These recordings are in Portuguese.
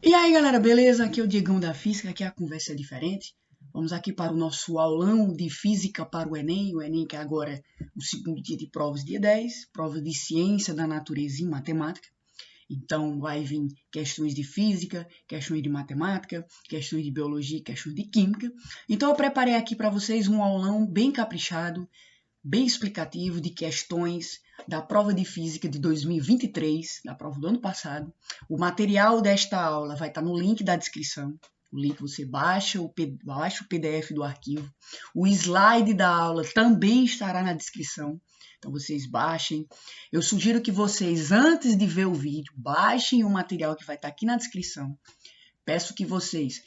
E aí, galera, beleza? Aqui é o Diegão da Física, aqui a conversa é diferente. Vamos aqui para o nosso aulão de Física para o Enem que agora é o segundo dia de provas, dia 10, prova de Ciência da Natureza e Matemática. Então, vai vir questões de Física, questões de Matemática, questões de Biologia, questões de Química. Então, eu preparei aqui para vocês um aulão bem caprichado, bem explicativo de questões da prova de Física de 2023, da prova do ano passado. O material desta aula vai estar no link da descrição. O link você baixa o PDF do arquivo. O slide da aula também estará na descrição. Então vocês baixem. Eu sugiro que vocês, antes de ver o vídeo, baixem o material que vai estar aqui na descrição. Peço que vocês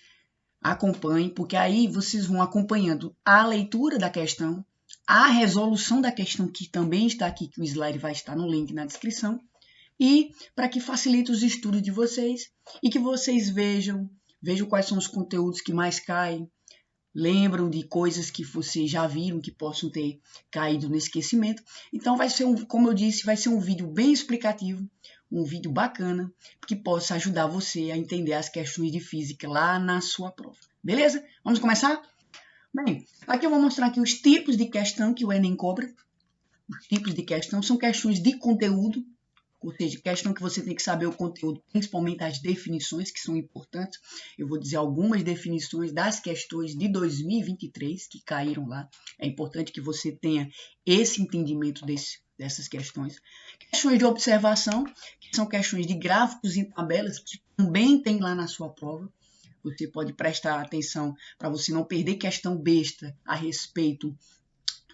acompanhem, porque aí vocês vão acompanhando a leitura da questão, a resolução da questão, que também está aqui, que o slide vai estar no link na descrição, e para que facilite os estudos de vocês e que vocês vejam quais são os conteúdos que mais caem, lembram de coisas que vocês já viram que possam ter caído no esquecimento. Então vai ser, como eu disse, vai ser um vídeo bem explicativo, um vídeo bacana, que possa ajudar você a entender as questões de física lá na sua prova. Beleza? Vamos começar? Bem, aqui eu vou mostrar aqui os tipos de questão que o Enem cobra. Os tipos de questão são questões de conteúdo, ou seja, questão que você tem que saber o conteúdo, principalmente as definições que são importantes. Eu vou dizer algumas definições das questões de 2023 que caíram lá. É importante que você tenha esse entendimento dessas questões. Questões de observação, que são questões de gráficos e tabelas, que também tem lá na sua prova. Você pode prestar atenção para você não perder questão besta a respeito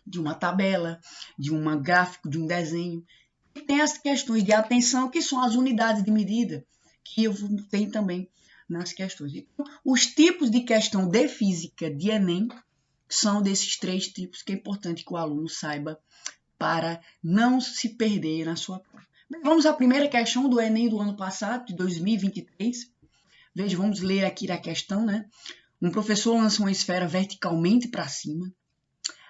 de uma tabela, de um gráfico, de um desenho. E tem as questões de atenção, que são as unidades de medida, que eu tenho também nas questões. Então, os tipos de questão de física de Enem são desses três tipos que é importante que o aluno saiba para não se perder na sua prova. Vamos à primeira questão do Enem do ano passado, de 2023. Veja, vamos ler aqui a questão, né? Um professor lança uma esfera verticalmente para cima,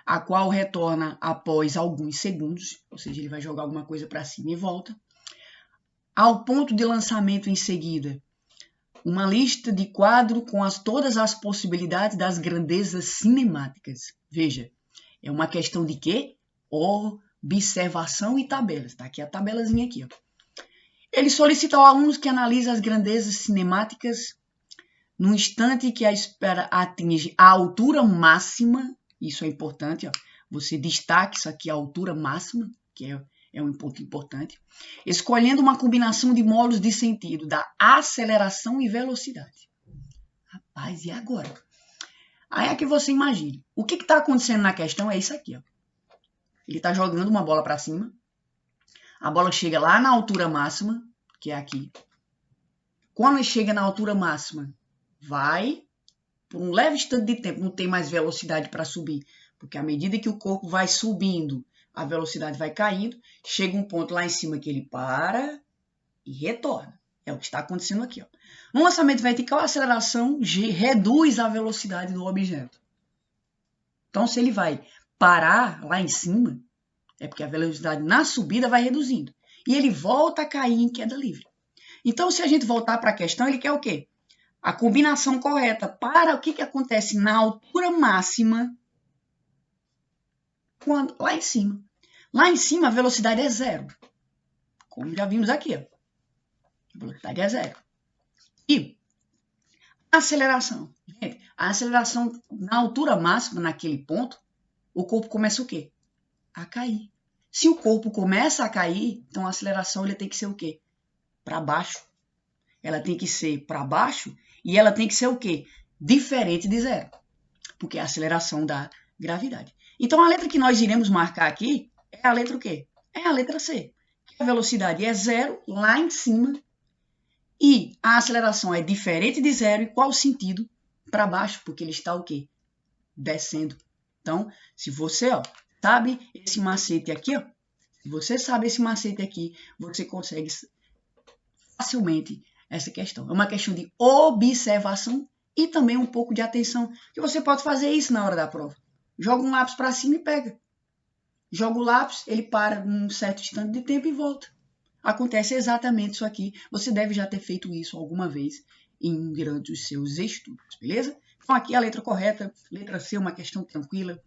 a qual retorna após alguns segundos, ou seja, ele vai jogar alguma coisa para cima e volta. Ao ponto de lançamento em seguida, uma lista de quadro com todas as possibilidades das grandezas cinemáticas. Veja, é uma questão de quê? Observação e tabelas. Tá aqui a tabelazinha aqui, ó. Ele solicita aos alunos que analisem as grandezas cinemáticas no instante que a esfera atinge a altura máxima. Isso é importante, ó. Você destaca isso aqui, a altura máxima, que é um ponto importante. Escolhendo uma combinação de modos de sentido da aceleração e velocidade. Rapaz, e agora? Aí é que você imagine. O que está acontecendo na questão é isso aqui, ó. Ele está jogando uma bola para cima. A bola chega lá na altura máxima, que é aqui. Quando ele chega na altura máxima, vai por um leve instante de tempo, não tem mais velocidade para subir, porque à medida que o corpo vai subindo, a velocidade vai caindo, chega um ponto lá em cima que ele para e retorna. É o que está acontecendo aqui, ó. No lançamento vertical, a aceleração reduz a velocidade do objeto. Então, se ele vai parar lá em cima, é porque a velocidade na subida vai reduzindo. E ele volta a cair em queda livre. Então, se a gente voltar para a questão, ele quer o quê? A combinação correta para o que acontece na altura máxima, lá em cima. Lá em cima, a velocidade é zero. Como já vimos aqui, ó. A velocidade é zero. E a aceleração. Gente, a aceleração na altura máxima, naquele ponto, o corpo começa o quê? A cair. Se o corpo começa a cair, então a aceleração ele tem que ser o quê? Para baixo. Ela tem que ser para baixo e ela tem que ser o quê? Diferente de zero. Porque é a aceleração da gravidade. Então a letra que nós iremos marcar aqui é a letra o quê? É a letra C. A velocidade é zero lá em cima e a aceleração é diferente de zero. E qual o sentido? Para baixo, porque ele está o quê? Descendo. Então, se você sabe esse macete aqui, ó, se você sabe esse macete aqui, você consegue facilmente essa questão. É uma questão de observação e também um pouco de atenção, que você pode fazer isso na hora da prova. Joga um lápis para cima e pega. Joga o lápis, ele para num certo instante de tempo e volta. acontece exatamente isso aqui. Você deve já ter feito isso alguma vez durante os seus estudos, beleza? Então aqui a letra correta, letra C, uma questão tranquila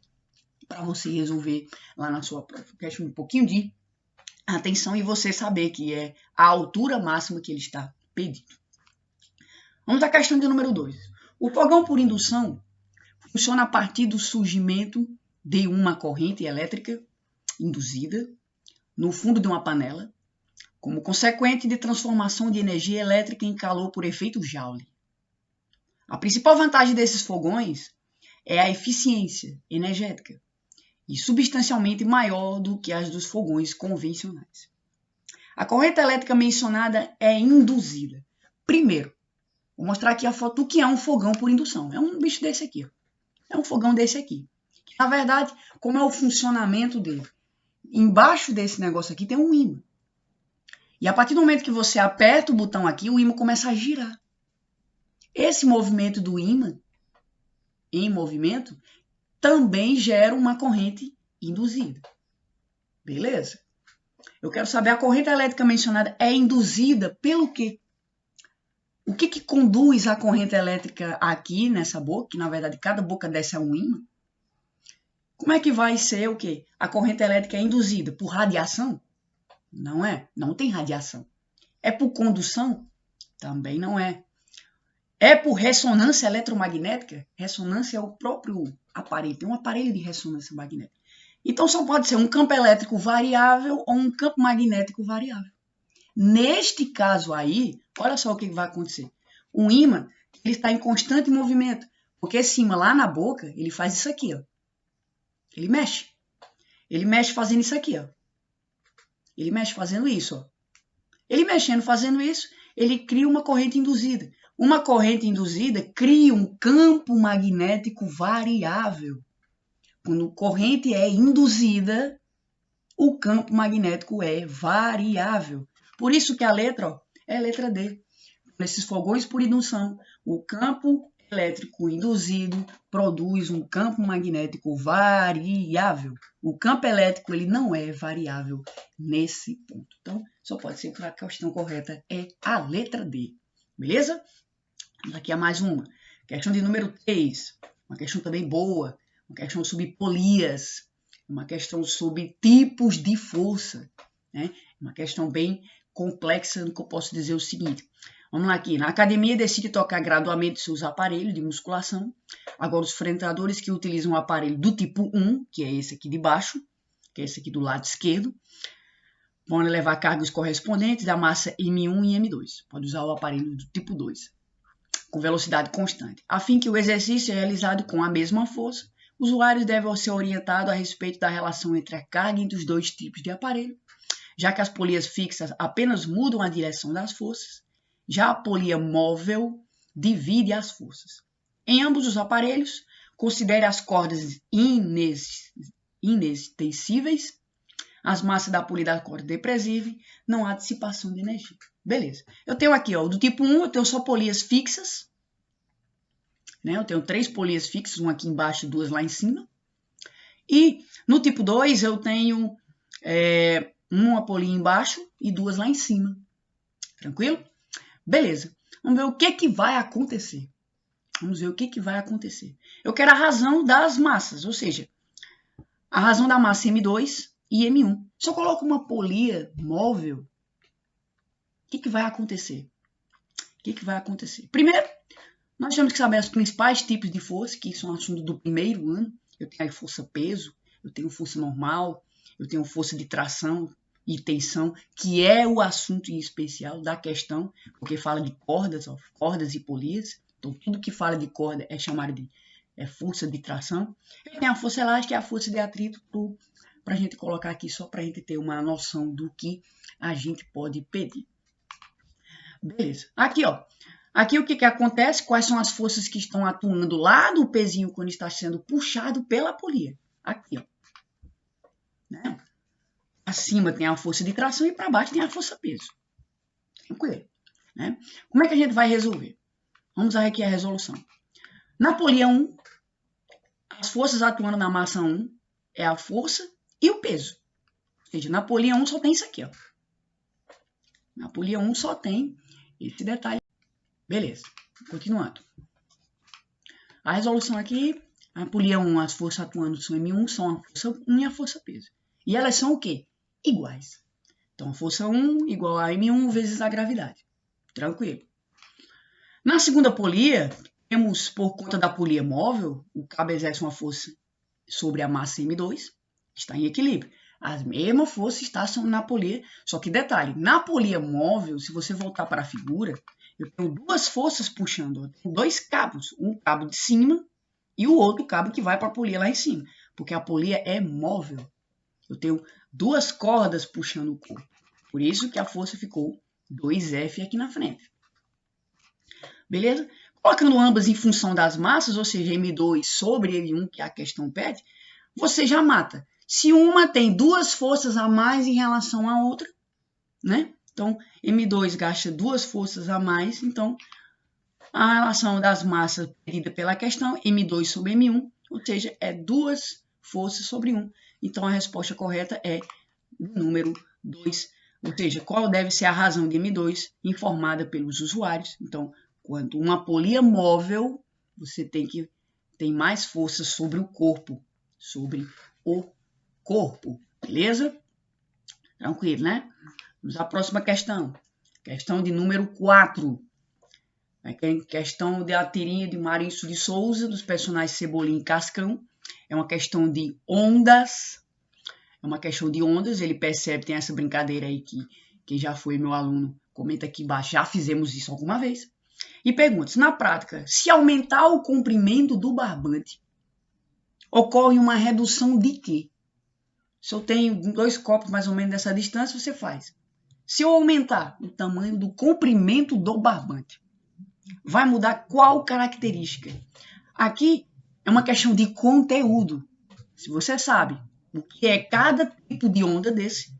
para você resolver lá na sua prova. Questão um pouquinho de atenção e você saber que é a altura máxima que ele está pedindo. Vamos à questão de número 2. O fogão por indução funciona a partir do surgimento de uma corrente elétrica induzida no fundo de uma panela, como consequente de transformação de energia elétrica em calor por efeito Joule. A principal vantagem desses fogões é a eficiência energética, e substancialmente maior do que as dos fogões convencionais. A corrente elétrica mencionada é induzida. Primeiro, vou mostrar aqui a foto do que é um fogão por indução. É um bicho desse aqui. Ó. É um fogão desse aqui. Na verdade, como é o funcionamento dele? Embaixo desse negócio aqui tem um ímã. E a partir do momento que você aperta o botão aqui, o ímã começa a girar. Esse movimento do ímã, em movimento, também gera uma corrente induzida. Beleza? Eu quero saber, a corrente elétrica mencionada é induzida pelo quê? O que conduz a corrente elétrica aqui nessa boca, que na verdade cada boca dessa é um ímã? Como é que vai ser o quê? A corrente elétrica é induzida por radiação? Não é. Não tem radiação. É por condução? Também não é. É por ressonância eletromagnética? Ressonância é o próprio aparelho. Tem um aparelho de ressonância magnética. Então só pode ser um campo elétrico variável ou um campo magnético variável. Neste caso aí, olha só o que vai acontecer. O ímã ele está em constante movimento. Porque esse ímã lá na boca, ele faz isso aqui. Ó. Ele mexe. Ele mexe fazendo isso aqui. Ó. Ele mexe fazendo isso. Ó. Ele mexendo fazendo isso, ele cria uma corrente induzida. Uma corrente induzida cria um campo magnético variável. Quando a corrente é induzida, o campo magnético é variável. Por isso que a letra ó, é a letra D. Nesses fogões por indução, o campo elétrico induzido produz um campo magnético variável. O campo elétrico ele não é variável nesse ponto. Então, só pode ser que a questão correta é a letra D. Beleza? Vamos aqui a mais uma. Questão de número 3. Uma questão também boa. Uma questão sobre polias. Uma questão sobre tipos de força. Né? Uma questão bem complexa, no que eu posso dizer o seguinte. Vamos lá aqui. Na academia decide tocar gradualmente seus aparelhos de musculação. Agora os frequentadores que utilizam o aparelho do tipo 1, que é esse aqui de baixo, que é esse aqui do lado esquerdo, vão levar cargas correspondentes da massa M1 e M2. Pode usar o aparelho do tipo 2, com velocidade constante. A fim que o exercício é realizado com a mesma força, os usuários devem ser orientados a respeito da relação entre a carga entre os dois tipos de aparelho, já que as polias fixas apenas mudam a direção das forças, já a polia móvel divide as forças. Em ambos os aparelhos, considere as cordas inextensíveis, as massas da polia da corda depressiva, não há dissipação de energia. Beleza. Eu tenho aqui, ó, do tipo 1, eu tenho só polias fixas. Né? Eu tenho 3 polias fixas, uma aqui embaixo e 2 lá em cima. E no tipo 2, eu tenho uma polia embaixo e 2 lá em cima. Tranquilo? Beleza. Vamos ver o que vai acontecer. Vamos ver o que vai acontecer. Eu quero a razão das massas, ou seja, a razão da massa M2 e M1. Se eu coloco uma polia móvel, o que vai acontecer? O que vai acontecer? Primeiro, nós temos que saber os principais tipos de força, que são assunto do primeiro ano. Eu tenho aí força-peso, eu tenho força normal, eu tenho força de tração e tensão, que é o assunto em especial da questão, porque fala de cordas, ó, cordas e polias. Então, tudo que fala de corda é chamado de força de tração. Eu tenho a força elástica e a força de atrito, para a gente colocar aqui só para a gente ter uma noção do que a gente pode pedir. Beleza. Aqui, ó. Aqui o que acontece? Quais são as forças que estão atuando lá do pezinho quando está sendo puxado pela polia? Aqui, ó. Né? Acima tem a força de tração e para baixo tem a força-peso. Tranquilo. Né? Como é que a gente vai resolver? Vamos aqui a resolução. Na polia 1, as forças atuando na massa 1 é a força e o peso. Ou seja, na polia 1 só tem isso aqui, ó. Na polia 1 só tem esse detalhe. Beleza, continuando. A resolução aqui, a polia 1, as forças atuando são M1, são a força 1 e a força peso. E elas são o quê? Iguais. Então, a força 1 igual a M1 vezes a gravidade. Tranquilo. Na segunda polia, temos, por conta da polia móvel, o cabo exerce uma força sobre a massa M2, que está em equilíbrio. As mesmas forças estão na polia, só que detalhe, na polia móvel, se você voltar para a figura, eu tenho duas forças puxando, eu tenho dois cabos, um cabo de cima e o outro cabo que vai para a polia lá em cima, porque a polia é móvel. Eu tenho duas cordas puxando o corpo, por isso que a força ficou 2F aqui na frente. Beleza? Colocando ambas em função das massas, ou seja, M2 sobre M1, que a questão pede, você já mata. Se uma tem duas forças a mais em relação à outra, né? Então, M2 gasta duas forças a mais, então a relação das massas pedida pela questão, M2 sobre M1, ou seja, é duas forças sobre 1. Então, a resposta correta é o número 2, ou seja, qual deve ser a razão de M2 informada pelos usuários. Então, quando uma polia móvel, você tem mais força sobre o corpo, beleza? Tranquilo, né? Vamos à próxima questão. Questão de número 4. Questão da tirinha de Maurício de Souza, dos personagens Cebolinha e Cascão. É uma questão de ondas. Ele percebe, tem essa brincadeira aí que quem já foi meu aluno, comenta aqui embaixo, já fizemos isso alguma vez. E pergunta, na prática, se aumentar o comprimento do barbante, ocorre uma redução de quê? Se eu tenho 2 copos mais ou menos dessa distância, você faz. Se eu aumentar o tamanho do comprimento do barbante, vai mudar qual característica? Aqui é uma questão de conteúdo. Se você sabe o que é cada tipo de onda desse,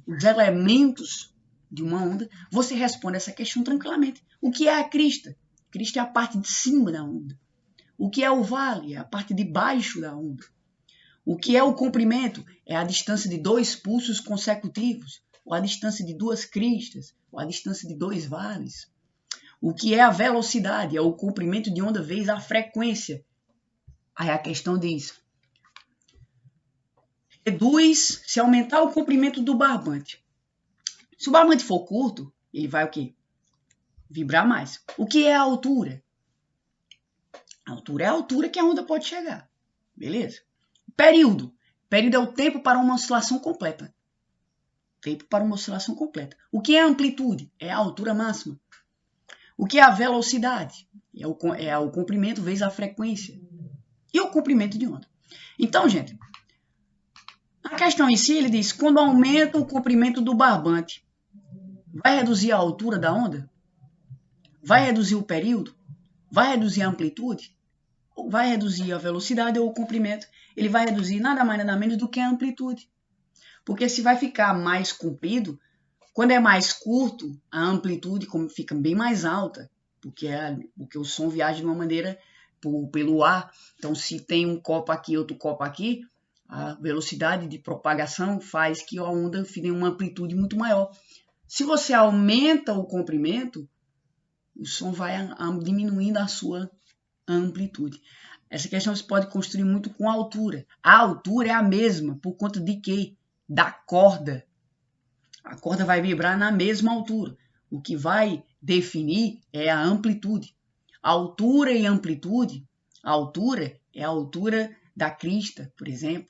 os elementos de uma onda, você responde essa questão tranquilamente. O que é a crista? A crista é a parte de cima da onda. O que é o vale? É a parte de baixo da onda. O que é o comprimento? É a distância de 2 pulsos consecutivos, ou a distância de 2 cristas, ou a distância de 2 vales. O que é a velocidade? É o comprimento de onda vezes a frequência. Aí a questão diz, reduz se aumentar o comprimento do barbante. Se o barbante for curto, ele vai o quê? Vibrar mais. O que é a altura? A altura é a altura que a onda pode chegar. Beleza? Período. Período é o tempo para uma oscilação completa. Tempo para uma oscilação completa. O que é a amplitude? É a altura máxima. O que é a velocidade? É o comprimento vezes a frequência. E o comprimento de onda. Então, gente, a questão em si, ele diz, quando aumenta o comprimento do barbante, vai reduzir a altura da onda? Vai reduzir o período? Vai reduzir a amplitude? Ou vai reduzir a velocidade ou o comprimento? Ele vai reduzir nada mais nada menos do que a amplitude. Porque se vai ficar mais comprido, quando é mais curto, a amplitude fica bem mais alta, porque o som viaja de uma maneira pelo ar. Então, se tem um copo aqui e outro copo aqui, a velocidade de propagação faz que a onda tenha uma amplitude muito maior. Se você aumenta o comprimento, o som vai diminuindo a sua amplitude. Essa questão você pode construir muito com a altura. A altura é a mesma, por conta de quê? Da corda. A corda vai vibrar na mesma altura. O que vai definir é a amplitude. Altura e amplitude. A altura é a altura da crista, por exemplo.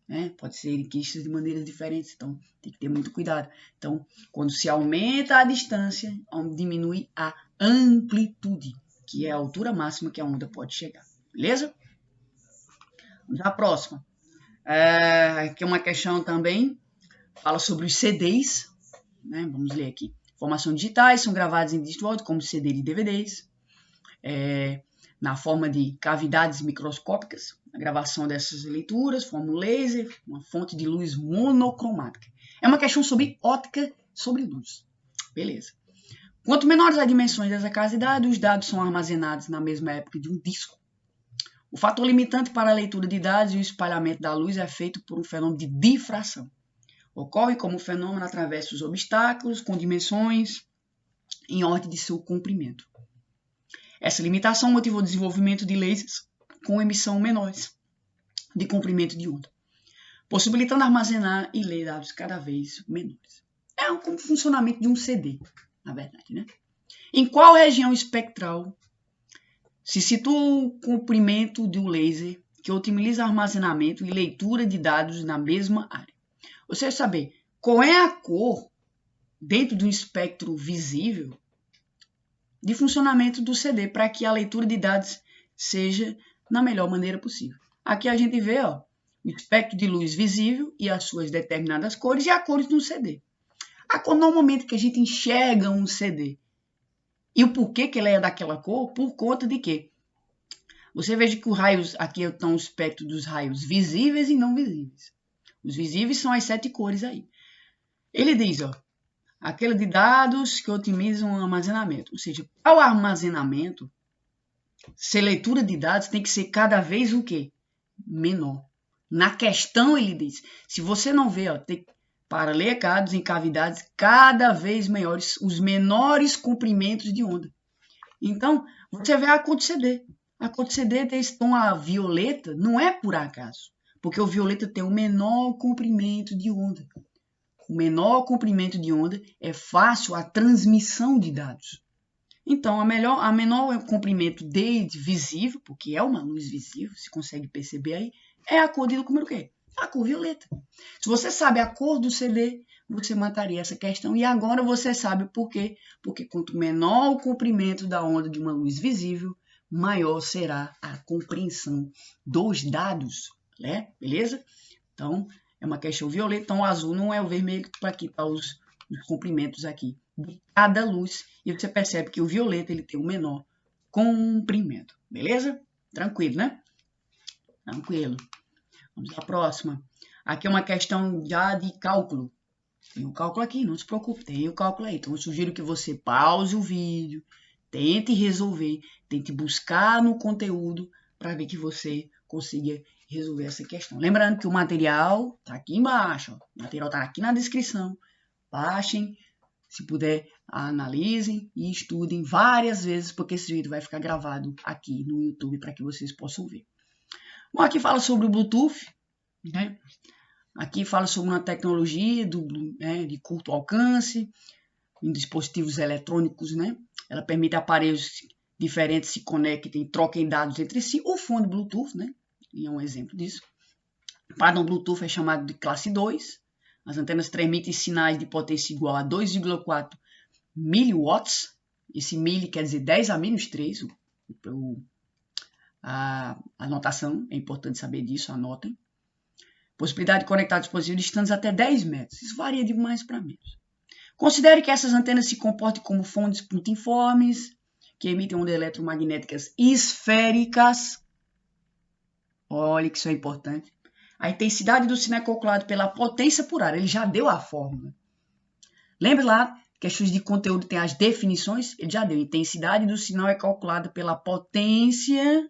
Né? Pode ser em cristas de maneiras diferentes, então tem que ter muito cuidado. Então, quando se aumenta a distância, diminui a amplitude, que é a altura máxima que a onda pode chegar. Beleza? Vamos à próxima. Aqui é uma questão também, fala sobre os CDs. Né? Vamos ler aqui. Informações digitais são gravadas em disco áudio, como CD e DVDs, na forma de cavidades microscópicas. A gravação dessas leituras forma um laser, uma fonte de luz monocromática. É uma questão sobre ótica, sobre luz. Beleza. Quanto menores as dimensões dessa cavidade, os dados são armazenados na mesma época de um disco. O fator limitante para a leitura de dados e o espalhamento da luz é feito por um fenômeno de difração. Ocorre como fenômeno através dos obstáculos com dimensões em ordem de seu comprimento. Essa limitação motivou o desenvolvimento de lasers com emissão menores de comprimento de onda, possibilitando armazenar e ler dados cada vez menores. É um funcionamento de um CD, na verdade, né? Em qual região espectral se situa o comprimento de um laser que otimiza armazenamento e leitura de dados na mesma área? Ou seja, saber qual é a cor dentro do espectro visível de funcionamento do CD para que a leitura de dados seja na melhor maneira possível. Aqui a gente vê o espectro de luz visível e as suas determinadas cores e as cores do CD. A cor normalmente que a gente enxerga um CD. E o porquê que ele é daquela cor? Por conta de quê? Você veja que os raios, aqui estão o espectro dos raios visíveis e não visíveis. Os visíveis são as 7 cores aí. Ele diz, aquele de dados que otimizam o armazenamento. Ou seja, para o armazenamento, se leitura de dados tem que ser cada vez o quê? Menor. Na questão ele diz, se você não vê, tem, para ler dados em cavidades cada vez maiores, os menores comprimentos de onda. Então, você vê a cor do CD. A cor do CD desse tom a violeta não é por acaso, porque o violeta tem o menor comprimento de onda. O menor comprimento de onda é fácil a transmissão de dados. Então, a menor comprimento de visível, porque é uma luz visível, se consegue perceber aí, é a cor de número o quê? A cor violeta. Se você sabe a cor do CD, você mataria essa questão. E agora você sabe por quê? Porque quanto menor o comprimento da onda de uma luz visível, maior será a compreensão dos dados, né? Beleza? Então, é uma questão violeta. Então, o azul não é o vermelho, para aqui tá os comprimentos aqui de cada luz. E você percebe que o violeta ele tem o menor comprimento. Beleza? Tranquilo, né? Tranquilo. Vamos à próxima. Aqui é uma questão já de cálculo. Tem o cálculo aqui, não se preocupe, tem o cálculo aí. Então, eu sugiro que você pause o vídeo, tente resolver, tente buscar no conteúdo para ver que você consiga resolver essa questão. Lembrando que o material está aqui embaixo, o material está aqui na descrição. Baixem, se puder, analisem e estudem várias vezes, porque esse vídeo vai ficar gravado aqui no YouTube para que vocês possam ver. Bom, aqui fala sobre o Bluetooth, né? Aqui fala sobre uma tecnologia de curto alcance, em dispositivos eletrônicos, né? Ela permite aparelhos diferentes se conectem e troquem dados entre si. O fone Bluetooth, né? E é um exemplo disso. O padrão Bluetooth é chamado de classe 2. As antenas transmitem sinais de potência igual a 2,4 miliwatts. Esse mili quer dizer 10 a menos 3. A anotação, é importante saber disso, anotem. Possibilidade de conectar dispositivos distantes até 10 metros. Isso varia de mais para menos. Considere que essas antenas se comportem como fontes puntiformes, que emitem ondas eletromagnéticas esféricas. Olha que isso é importante. A intensidade do sinal é calculada pela potência por área. Ele já deu a fórmula. Lembre lá, questões de conteúdo tem as definições. Ele já deu. A intensidade do sinal é calculada pela potência,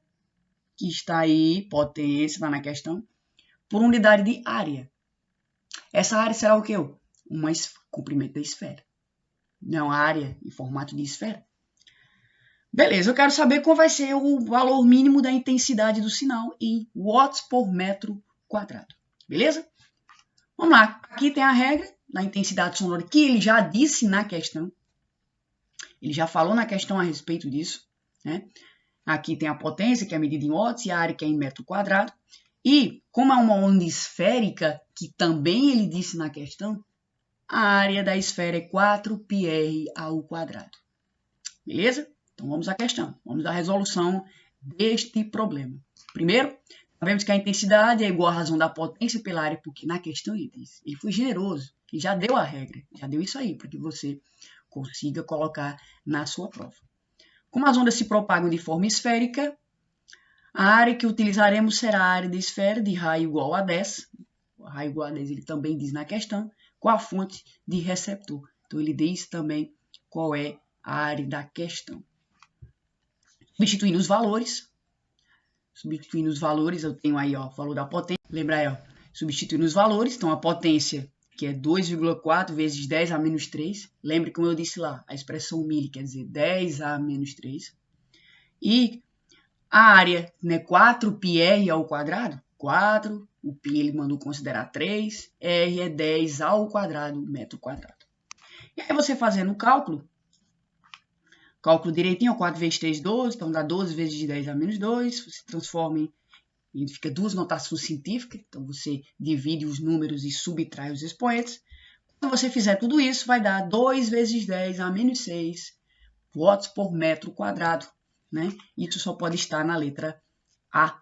que está aí, potência, está na questão, por unidade de área. Essa área será o quê? Comprimento da esfera. Não, a área em formato de esfera. Beleza, eu quero saber qual vai ser o valor mínimo da intensidade do sinal em watts por metro quadrado. Beleza? Vamos lá. Aqui tem a regra da intensidade sonora que ele já disse na questão. Ele já falou na questão a respeito disso, né? Aqui tem a potência, que é medida em watts, e a área, que é em metro quadrado. E, como é uma onda esférica, que também ele disse na questão, a área da esfera é 4πr ao quadrado. Beleza? Então, vamos à questão. Vamos à resolução deste problema. Primeiro, sabemos que a intensidade é igual à razão da potência pela área, porque na questão ele disse. Ele foi generoso e já deu a regra. Já deu isso aí, para que você consiga colocar na sua prova. Como as ondas se propagam de forma esférica, a área que utilizaremos será a área da esfera de raio igual a 10. O raio igual a 10 ele também diz na questão, com a fonte de receptor. Então, ele diz também qual é a área da questão. Substituindo os valores, eu tenho aí o valor da potência. Lembra aí, substituindo os valores. Então, a potência que é 2,4 vezes 10 a menos 3. Lembre como eu disse lá, a expressão milli quer dizer 10 a menos 3. E a área, né, 4πr ao quadrado, 4, o π ele mandou considerar 3, r é 10 ao quadrado, metro quadrado. E aí você fazendo o cálculo direitinho, 4 vezes 3, 12, então dá 12 vezes 10 a menos 2, você transforma em fica duas notações científicas, então você divide os números e subtrai os expoentes. Quando você fizer tudo isso, vai dar 2 vezes 10 a menos 6 watts por metro quadrado, né? Isso só pode estar na letra A.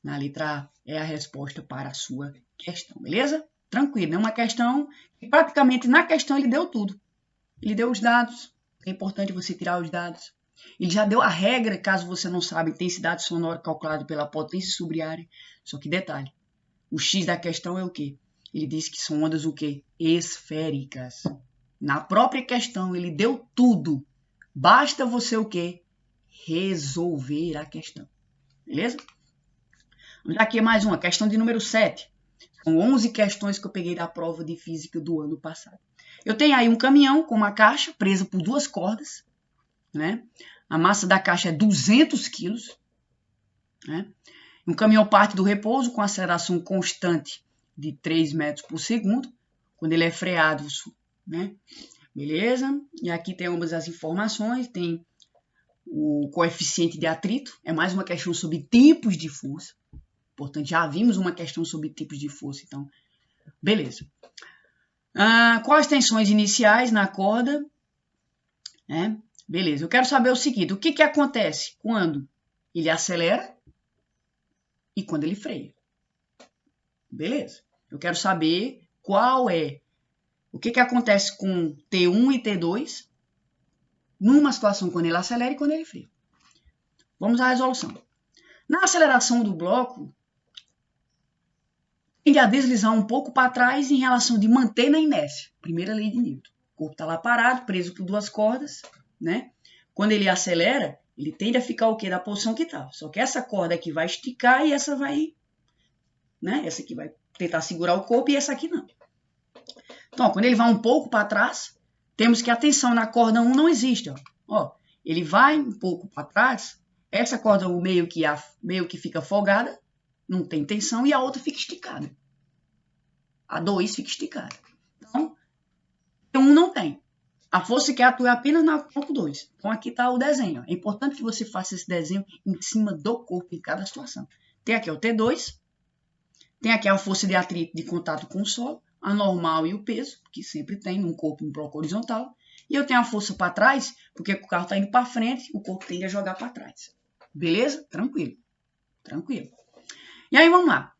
Na letra A é a resposta para a sua questão, beleza? Tranquilo, é uma questão que praticamente na questão ele deu tudo. Ele deu os dados, é importante você tirar os dados. Ele já deu a regra, caso você não saiba, intensidade sonora calculada pela potência sobre área. Só que detalhe, o X da questão é o quê? Ele disse que são ondas o quê? Esféricas. Na própria questão ele deu tudo. Basta você o quê? Resolver a questão. Beleza? Vamos aqui mais uma, questão de número 7. São 11 questões que eu peguei da prova de física do ano passado. Eu tenho aí um caminhão com uma caixa presa por 2 cordas, né? A massa da caixa é 200 quilos, né? Um caminhão parte do repouso com aceleração constante de 3 metros por segundo, quando ele é freado, né? Beleza? E aqui tem ambas as informações, tem o coeficiente de atrito, é mais uma questão sobre tipos de força. Portanto, já vimos uma questão sobre tipos de força, então, beleza. Quais tensões iniciais na corda? Beleza, eu quero saber o seguinte, o que acontece quando ele acelera e quando ele freia? Beleza, eu quero saber o que acontece com T1 e T2 numa situação quando ele acelera e quando ele freia. Vamos à resolução. Na aceleração do bloco, tende a deslizar um pouco para trás em relação de manter na inércia. Primeira lei de Newton. O corpo está lá parado, preso por 2 cordas, né? Quando ele acelera, ele tende a ficar o quê? Da posição que está. Só que essa corda aqui vai esticar e essa vai, né? Essa aqui vai tentar segurar o corpo e essa aqui não. Então, quando ele vai um pouco para trás, temos que a tensão na corda 1 não existe. Ó, ele vai um pouco para trás, essa corda 1 meio que fica folgada, não tem tensão, e a outra fica esticada. A 2 fica esticada. Então, um não tem. A força que atua é apenas no corpo 2. Então, aqui está o desenho. É importante que você faça esse desenho em cima do corpo em cada situação. Tem aqui o T2, tem aqui a força de atrito de contato com o solo, a normal e o peso, que sempre tem num corpo em bloco horizontal. E eu tenho a força para trás, porque o carro está indo para frente, o corpo tende a jogar para trás. Beleza? Tranquilo. Tranquilo. E aí, vamos lá.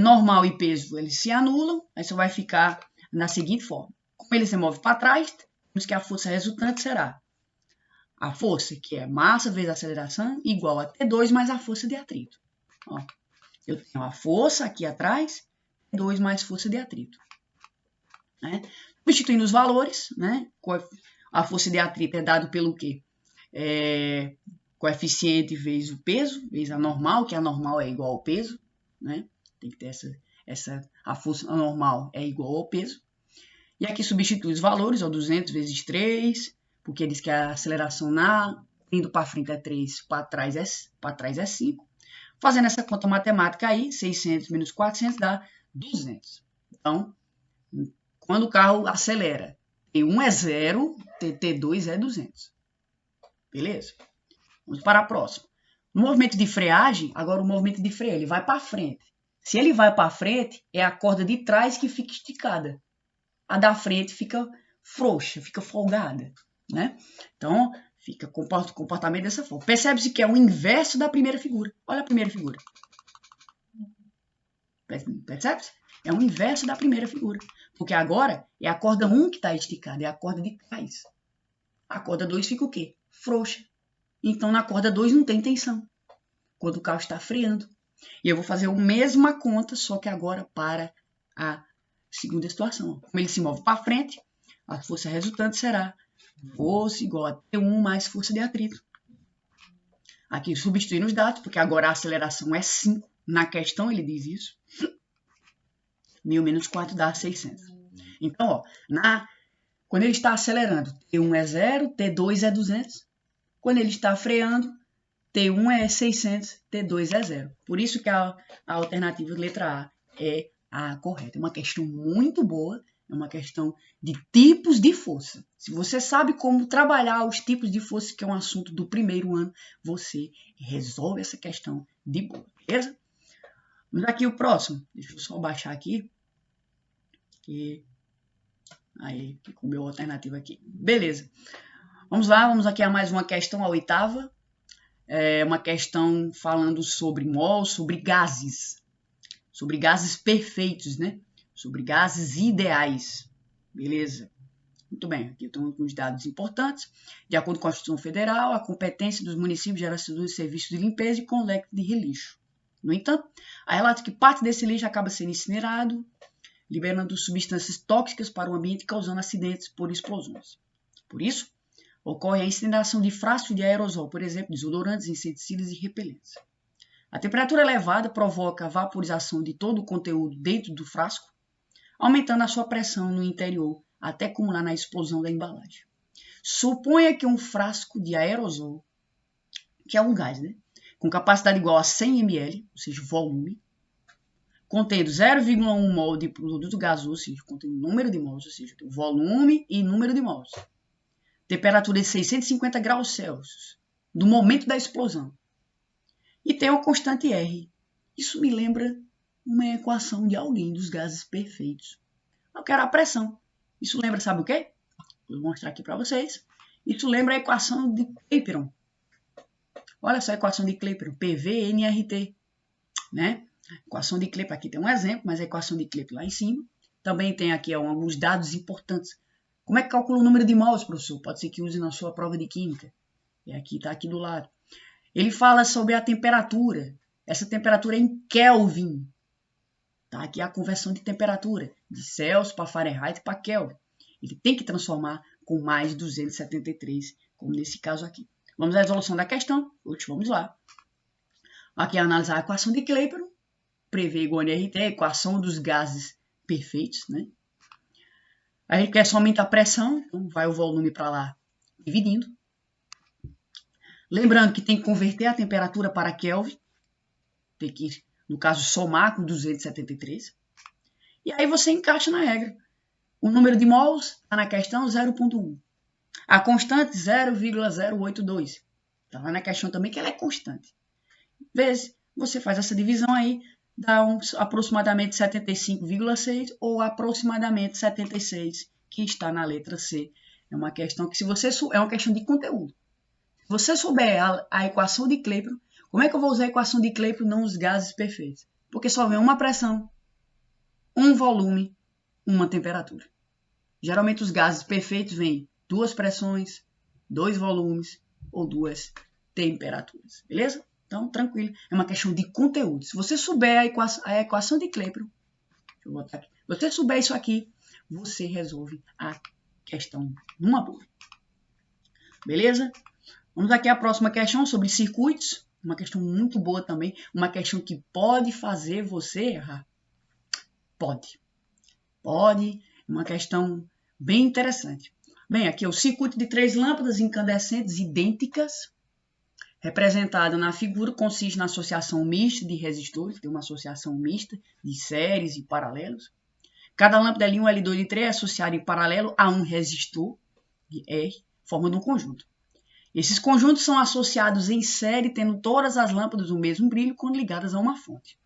Normal e peso, eles se anulam, aí só vai ficar na seguinte forma. Como ele se move para trás, temos que a força resultante será a força, que é massa vezes a aceleração, igual a T2 mais a força de atrito. Ó, eu tenho a força aqui atrás, T2 mais força de atrito. Né? Substituindo os valores, né? A força de atrito é dado pelo quê? Coeficiente vezes o peso, vezes a normal, que a normal é igual ao peso, né? Tem que ter a força normal é igual ao peso. E aqui substitui os valores, ó, 200 vezes 3, porque diz que a aceleração indo para frente é 3, para trás é 5. Fazendo essa conta matemática aí, 600 menos 400 dá 200. Então, quando o carro acelera, T1 é 0, T2 é 200. Beleza? Vamos para a próxima. No movimento de freagem, agora o movimento de freio, ele vai para frente. Se ele vai para frente, é a corda de trás que fica esticada. A da frente fica frouxa, fica folgada, né? Então, fica o comportamento dessa forma. Percebe-se que é o inverso da primeira figura. Olha a primeira figura. Percebe-se? É o inverso da primeira figura. Porque agora é a corda 1 que está esticada, é a corda de trás. A corda 2 fica o quê? Frouxa. Então, na corda 2 não tem tensão, quando o carro está freando. E eu vou fazer a mesma conta, só que agora para a segunda situação. Como ele se move para frente, a força resultante será força igual a T1 mais força de atrito. Aqui substituindo os dados, porque agora a aceleração é 5. Na questão ele diz isso. 1000 menos 4 dá 600. Então, ó, quando ele está acelerando, T1 é 0, T2 é 200. Quando ele está freando, T1 é 600, T2 é 0. Por isso que a alternativa letra A é a correta. É uma questão muito boa, é uma questão de tipos de força. Se você sabe como trabalhar os tipos de força, que é um assunto do primeiro ano, você resolve essa questão de boa, beleza? Vamos aqui o próximo. Deixa eu só baixar aqui. Aí, com o meu alternativo aqui. Beleza. Vamos lá, vamos aqui a mais uma questão, a oitava. É uma questão falando sobre mol, sobre gases perfeitos, né? Sobre gases ideais. Beleza? Muito bem, aqui estão os dados importantes. De acordo com a Constituição Federal, a competência dos municípios gera de serviços de limpeza e coleta de relixo. No entanto, há relatos que parte desse lixo acaba sendo incinerado, liberando substâncias tóxicas para o ambiente, causando acidentes por explosões. Por isso, ocorre a incineração de frascos de aerosol, por exemplo, desodorantes, inseticidas e repelentes. A temperatura elevada provoca a vaporização de todo o conteúdo dentro do frasco, aumentando a sua pressão no interior até acumular na explosão da embalagem. Suponha que um frasco de aerosol, que é um gás, né, com capacidade igual a 100 ml, ou seja, volume, contendo 0,1 mol de produto gasoso, ou seja, contém número de mols, ou seja, volume e número de mols. Temperatura de 650 graus Celsius, do momento da explosão. E tem uma constante R. Isso me lembra uma equação de alguém dos gases perfeitos. Eu quero a pressão. Isso lembra, sabe o quê? Vou mostrar aqui para vocês. Isso lembra a equação de Clapeyron. Olha só a equação de Clapeyron, PV-nRT, né? Equação de Clapeyron, aqui tem um exemplo, mas a equação de Clapeyron lá em cima. Também tem aqui alguns dados importantes. Como é que calcula o número de mols, professor? Pode ser que use na sua prova de química. E aqui está aqui do lado. Ele fala sobre a temperatura. Essa temperatura é em Kelvin. Tá? Aqui é a conversão de temperatura, de Celsius para Fahrenheit para Kelvin. Ele tem que transformar com mais 273, como nesse caso aqui. Vamos à resolução da questão. Vamos lá. Aqui é analisar a equação de Clapeyron, prever igual a nRT, a equação dos gases perfeitos, né? A gente quer somente a pressão, então vai o volume para lá dividindo. Lembrando que tem que converter a temperatura para Kelvin, tem que, no caso, somar com 273. E aí você encaixa na regra. O número de mols está na questão 0,1. A constante 0,082. Está lá na questão também que ela é constante. Vezes, você faz essa divisão aí, dá aproximadamente 75,6 ou aproximadamente 76, que está na letra C. É uma questão que, se você é uma questão de conteúdo. Se você souber a equação de Clapeyron, como é que eu vou usar a equação de Clapeyron não os gases perfeitos? Porque só vem uma pressão, um volume, uma temperatura. Geralmente os gases perfeitos vêm duas pressões, dois volumes ou duas temperaturas. Beleza? Então, tranquilo. É uma questão de conteúdo. Se você souber a equação de Clapeyron, deixa eu botar aqui. Se você souber isso aqui, você resolve a questão numa boa. Beleza? Vamos aqui à próxima questão sobre circuitos. Uma questão muito boa também. Uma questão que pode fazer você errar. Pode. Pode. Uma questão bem interessante. Bem, aqui é o circuito de 3 lâmpadas incandescentes idênticas. Representado na figura, consiste na associação mista de resistores. Tem uma associação mista de séries e paralelos. Cada lâmpada L1 e L2 e L3 é associada em paralelo a um resistor de R, formando um conjunto. Esses conjuntos são associados em série, tendo todas as lâmpadas o mesmo brilho quando ligadas a uma fonte.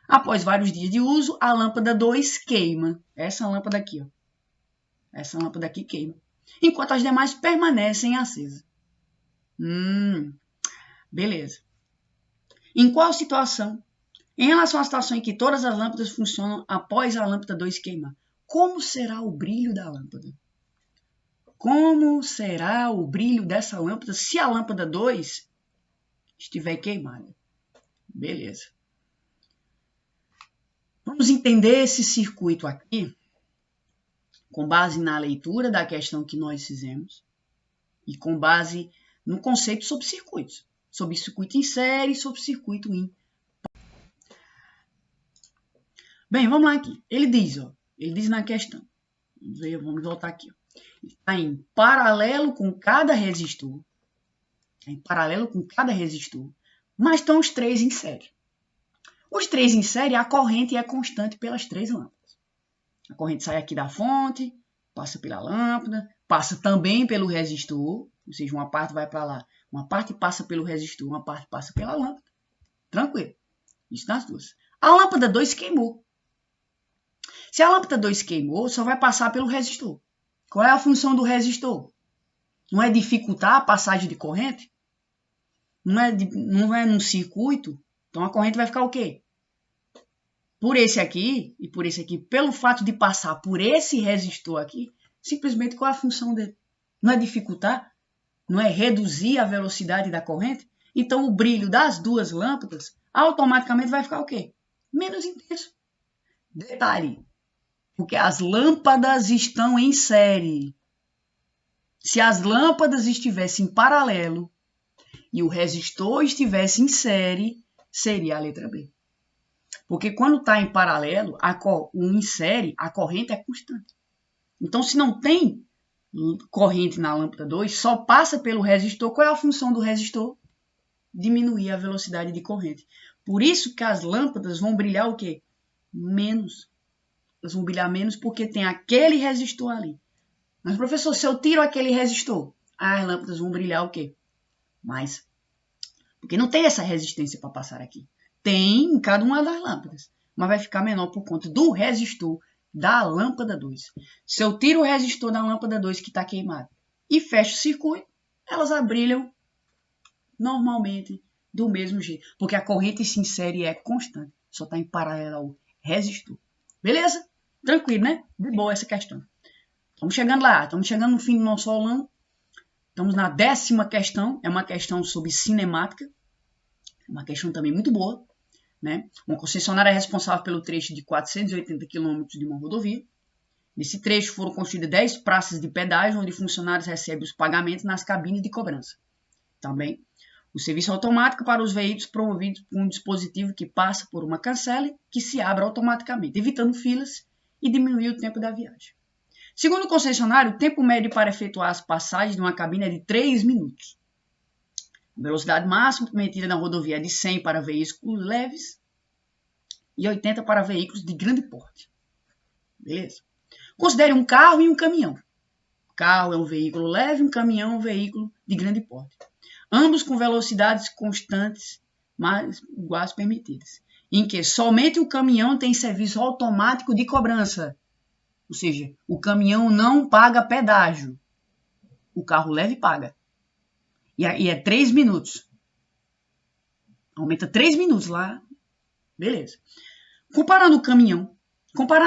Após vários dias de uso, a lâmpada 2 queima. Essa lâmpada aqui, ó. Essa lâmpada aqui queima. Enquanto as demais permanecem acesas. Beleza. Em qual situação? Em relação à situação em que todas as lâmpadas funcionam após a lâmpada 2 queimar, como será o brilho da lâmpada? Como será o brilho dessa lâmpada se a lâmpada 2 estiver queimada? Beleza. Vamos entender esse circuito aqui com base na leitura da questão que nós fizemos e com base no conceito sobre circuitos. Sobre circuito em série e sobre circuito em... Bem, vamos lá aqui. Ele diz na questão. Vamos ver, vamos voltar aqui. Está em paralelo com cada resistor. Em paralelo com cada resistor. Mas estão os três em série. Os três em série, a corrente é constante pelas três lâmpadas. A corrente sai aqui da fonte, passa pela lâmpada, passa também pelo resistor, ou seja, uma parte vai para lá, uma parte passa pelo resistor, uma parte passa pela lâmpada. Tranquilo. Isso nas duas. A lâmpada 2 queimou. Se a lâmpada 2 queimou, só vai passar pelo resistor. Qual é a função do resistor? Não é dificultar a passagem de corrente? Não é num circuito? Então a corrente vai ficar o quê? Por esse aqui e por esse aqui. Pelo fato de passar por esse resistor aqui, simplesmente qual é a função dele? Não é dificultar? Não é reduzir a velocidade da corrente? Então o brilho das duas lâmpadas automaticamente vai ficar o quê? Menos intenso. Detalhe, porque as lâmpadas estão em série. Se as lâmpadas estivessem em paralelo e o resistor estivesse em série, seria a letra B. Porque quando está em paralelo, em série, a corrente é constante. Então, se não tem corrente na lâmpada 2, só passa pelo resistor. Qual é a função do resistor? Diminuir a velocidade de corrente. Por isso que as lâmpadas vão brilhar o quê? Menos. Elas vão brilhar menos porque tem aquele resistor ali. Mas, professor, se eu tiro aquele resistor, as lâmpadas vão brilhar o quê? Mais. Porque não tem essa resistência para passar aqui. Tem em cada uma das lâmpadas, mas vai ficar menor por conta do resistor da lâmpada 2. Se eu tiro o resistor da lâmpada 2 que está queimado e fecho o circuito, elas brilham normalmente do mesmo jeito, porque a corrente em série é constante, só está em paralelo ao resistor. Beleza? Tranquilo, né? De boa essa questão. Estamos chegando lá, estamos chegando no fim do nosso aulão. Estamos na 10ª questão, é uma questão sobre cinemática, uma questão também muito boa, né? Uma concessionária é responsável pelo trecho de 480 km de uma rodovia. Nesse trecho foram construídas 10 praças de pedágio, onde funcionários recebem os pagamentos nas cabines de cobrança. Também, o serviço automático para os veículos promovidos por um dispositivo que passa por uma cancela que se abre automaticamente, evitando filas e diminuir o tempo da viagem. Segundo o concessionário, o tempo médio para efetuar as passagens de uma cabine é de 3 minutos. A velocidade máxima permitida na rodovia é de 100 para veículos leves e 80 para veículos de grande porte. Beleza? Considere um carro e um caminhão. O carro é um veículo leve, um caminhão é um veículo de grande porte. Ambos com velocidades constantes, mas iguais permitidas. Em que somente o caminhão tem serviço automático de cobrança. Ou seja, o caminhão não paga pedágio. O carro leve paga. E é 3 minutos. Aumenta 3 minutos lá. Beleza. Comparando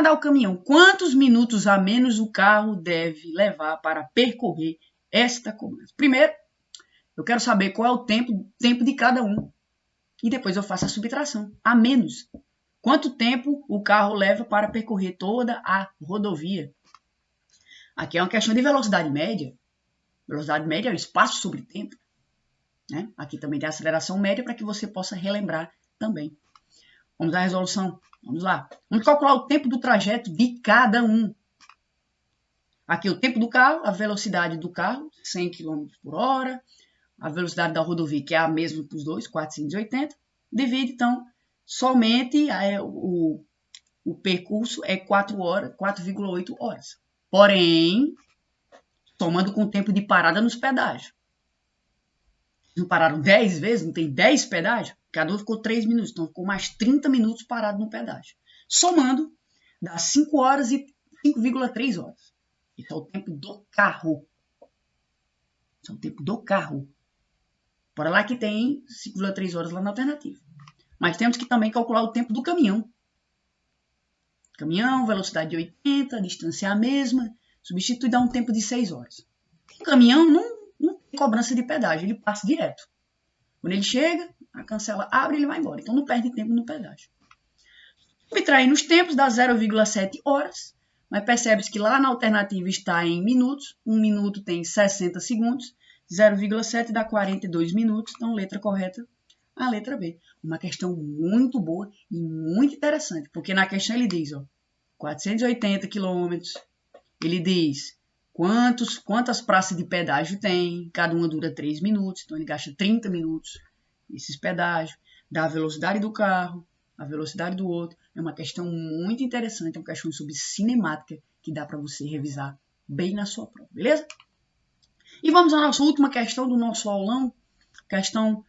ao caminhão, quantos minutos a menos o carro deve levar para percorrer esta cobrança? Primeiro, eu quero saber qual é o tempo de cada um. E depois eu faço a subtração. A menos. Quanto tempo o carro leva para percorrer toda a rodovia? Aqui é uma questão de velocidade média. Velocidade média é o espaço sobre tempo. Né? Aqui também tem a aceleração média para que você possa relembrar também. Vamos à resolução. Vamos lá. Vamos calcular o tempo do trajeto de cada um. Aqui o tempo do carro, a velocidade do carro, 100 km por hora. A velocidade da rodovia, que é a mesma para os dois, 480. Divide, então, somente o percurso é 4,8 horas. Porém, somando com o tempo de parada nos pedágios. Não pararam 10 vezes, não tem 10 pedágios? Cada um ficou 3 minutos, então ficou mais 30 minutos parado no pedágio. Somando, dá 5 horas e 5,3 horas. Esse é o tempo do carro. Esse é o tempo do carro. Bora lá que tem 5,3 horas lá na alternativa. Mas temos que também calcular o tempo do caminhão. Caminhão, velocidade de 80, distância é a mesma. Substitui e dá um tempo de 6 horas. O caminhão não tem cobrança de pedágio, ele passa direto. Quando ele chega, a cancela abre e ele vai embora. Então não perde tempo no pedágio. Subtraindo os tempos dá 0,7 horas. Mas percebe-se que lá na alternativa está em minutos. 1 minuto tem 60 segundos. 0,7 dá 42 minutos. Então, letra correta, a letra B. Uma questão muito boa e muito interessante. Porque na questão ele diz, 480 km ele diz quantas praças de pedágio tem, cada uma dura 3 minutos, então ele gasta 30 minutos nesses pedágios, dá a velocidade do carro, a velocidade do outro. É uma questão muito interessante, é uma questão sobre cinemática que dá para você revisar bem na sua prova, beleza? E vamos à nossa última questão do nosso aulão, questão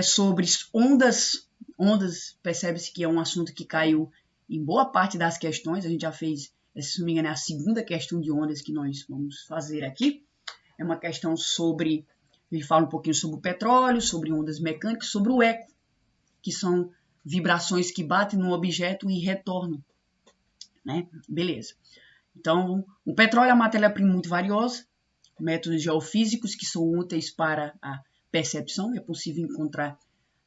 sobre ondas. Ondas, percebe-se que é um assunto que caiu em boa parte das questões, a gente já fez, se não me engano, é a segunda questão de ondas que nós vamos fazer aqui. É uma questão sobre, ele fala um pouquinho sobre o petróleo, sobre ondas mecânicas, sobre o eco, que são vibrações que batem no objeto e retornam, né? Beleza. Então, o petróleo é uma matéria-prima muito valiosa, métodos geofísicos que são úteis para a percepção, é possível encontrar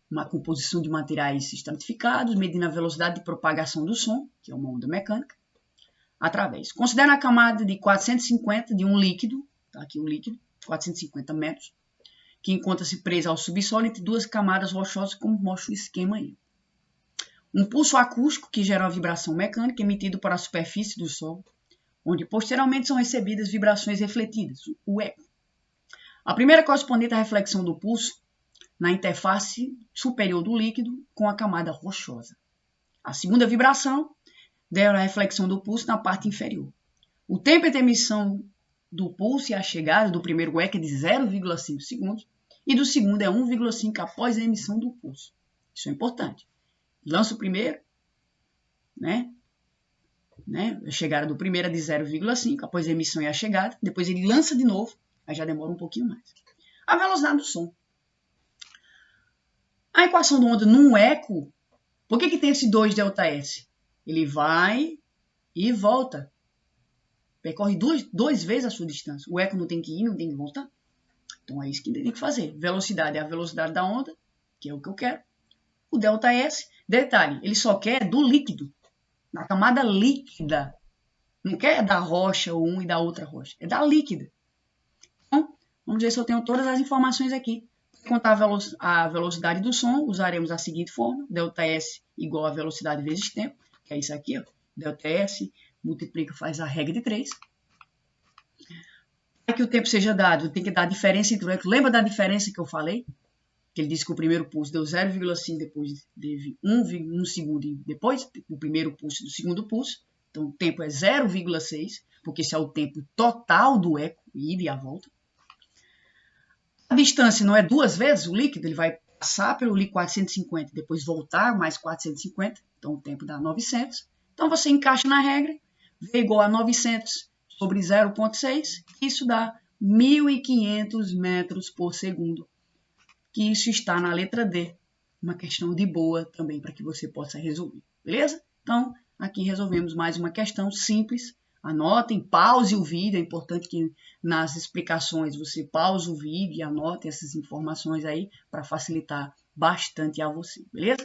uma composição de materiais estratificados, medindo a velocidade de propagação do som, que é uma onda mecânica, através. Considera a camada de 450 de um líquido, tá aqui o líquido, 450 metros, que encontra-se presa ao subsolo entre duas camadas rochosas, como mostra o esquema aí. Um pulso acústico que gera uma vibração mecânica emitido para a superfície do solo, onde posteriormente são recebidas vibrações refletidas, o eco. A primeira correspondente à reflexão do pulso na interface superior do líquido com a camada rochosa. A segunda vibração deve a reflexão do pulso na parte inferior. O tempo entre a emissão do pulso e a chegada do primeiro eco é de 0,5 segundos e do segundo é 1,5 após a emissão do pulso. Isso é importante. Lança o primeiro, né? A chegada do primeiro é de 0,5 após a emissão e a chegada. Depois ele lança de novo, aí já demora um pouquinho mais. A velocidade do som. A equação do onda num eco, por que tem esse 2ΔS? Ele vai e volta. Percorre duas vezes a sua distância. O eco não tem que ir, não tem que voltar. Então é isso que tem que fazer. Velocidade é a velocidade da onda, que é o que eu quero. O ΔS, detalhe, ele só quer do líquido, na camada líquida. Não quer da rocha ou um e da outra rocha. É da líquida. Então, vamos ver se eu tenho todas as informações aqui. Para contar a velocidade do som, usaremos a seguinte forma. ΔS igual a velocidade vezes tempo, que é isso aqui, ó. ΔS multiplica, faz a regra de 3. Para que o tempo seja dado, tem que dar a diferença entre o eco. Lembra da diferença que eu falei? Que ele disse que o primeiro pulso deu 0,5, depois teve 1 segundo, e depois o primeiro pulso do segundo pulso. Então o tempo é 0,6, porque esse é o tempo total do eco, ida e a volta. A distância não é duas vezes o líquido, ele vai passar pelo líquido 450, depois voltar mais 450, então o tempo dá 900. Então você encaixa na regra, V igual a 900 sobre 0,6, isso dá 1.500 metros por segundo. Que isso está na letra D, uma questão de boa também para que você possa resolver, beleza? Então, aqui resolvemos mais uma questão simples. Anotem, pause o vídeo, é importante que nas explicações você pause o vídeo e anote essas informações aí para facilitar bastante a você, beleza?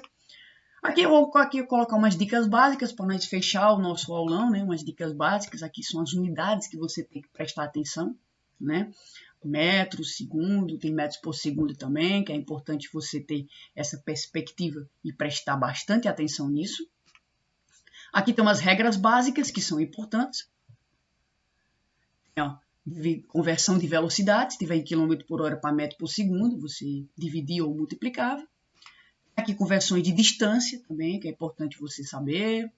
Aqui eu vou colocar umas dicas básicas para nós fechar o nosso aulão, né? Umas dicas básicas, aqui são as unidades que você tem que prestar atenção, né? Metro, segundo, tem metros por segundo também, que é importante você ter essa perspectiva e prestar bastante atenção nisso. Aqui tem umas regras básicas que são importantes. Conversão de velocidade, se tiver em km por hora para metro por segundo, você dividir ou multiplicava. Aqui conversões de distância também, que é importante você saber.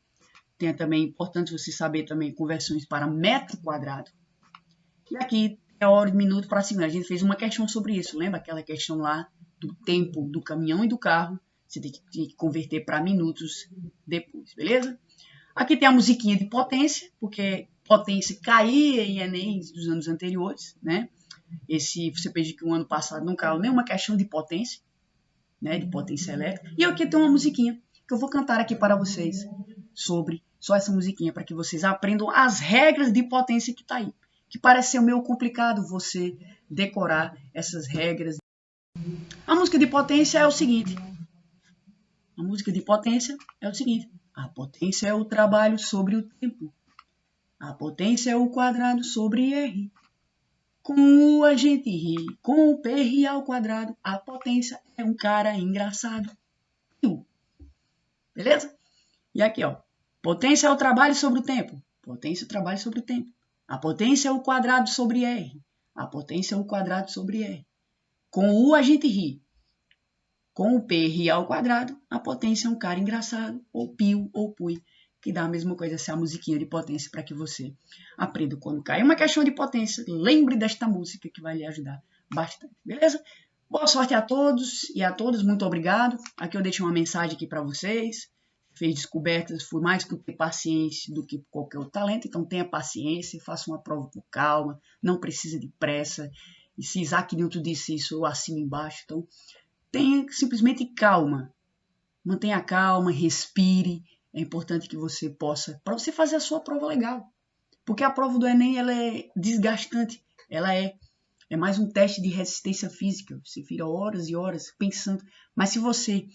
Tem também importante você saber também conversões para metro quadrado. E aqui é hora de minuto para segundo. A gente fez uma questão sobre isso, lembra aquela questão lá do tempo do caminhão e do carro? Você tem que converter para minutos depois, beleza? Aqui tem a musiquinha de potência, porque potência caía em Enem dos anos anteriores, né? Você veja que o ano passado não caiu nenhuma questão de potência, né? De potência elétrica. E aqui tem uma musiquinha que eu vou cantar aqui para vocês sobre só essa musiquinha, para que vocês aprendam as regras de potência que está aí. Que parece ser meio complicado você decorar essas regras. A música de potência é o seguinte. A potência é o trabalho sobre o tempo. A potência é o quadrado sobre R. Com o a gente ri, com o P ri ao quadrado. A potência é um cara engraçado. Beleza? E aqui, ó. Potência é o trabalho sobre o tempo. Potência trabalha sobre o tempo. A potência é o quadrado sobre R. A potência é o quadrado sobre R. Com o U a gente ri. Com o P ri ao quadrado, a potência é um cara engraçado, ou pio, ou pui, que dá a mesma coisa, essa musiquinha de potência para que você aprenda quando cai uma questão de potência. Lembre desta música que vai lhe ajudar bastante, beleza? Boa sorte a todos e a todas, muito obrigado. Aqui eu deixei uma mensagem aqui para vocês. Fez descobertas, foi mais que ter paciência do que qualquer outro talento, então tenha paciência, faça uma prova com calma, não precisa de pressa. E se Isaac Newton disse isso, eu assino embaixo, então tenha simplesmente calma. Mantenha calma, respire. É importante que você possa, para você fazer a sua prova legal. Porque a prova do Enem, ela é desgastante. Ela é mais um teste de resistência física. Você fica horas e horas pensando. Mas se você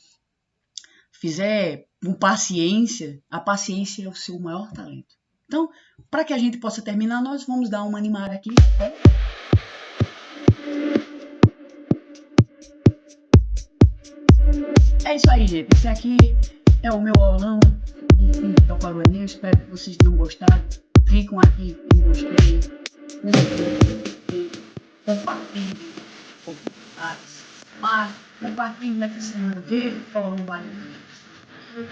fizer com paciência, a paciência é o seu maior talento. Então, para que a gente possa terminar, nós vamos dar uma animada aqui. É isso aí, gente. Esse aqui é o meu aulão de para o Enem. Eu espero que vocês tenham gostado. Clicam aqui em gostei, compartilhem, mas compartilhem nessa semana. Veja o aulão várias vezes.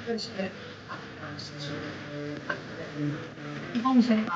Eu espero que vocês. E vamos ver.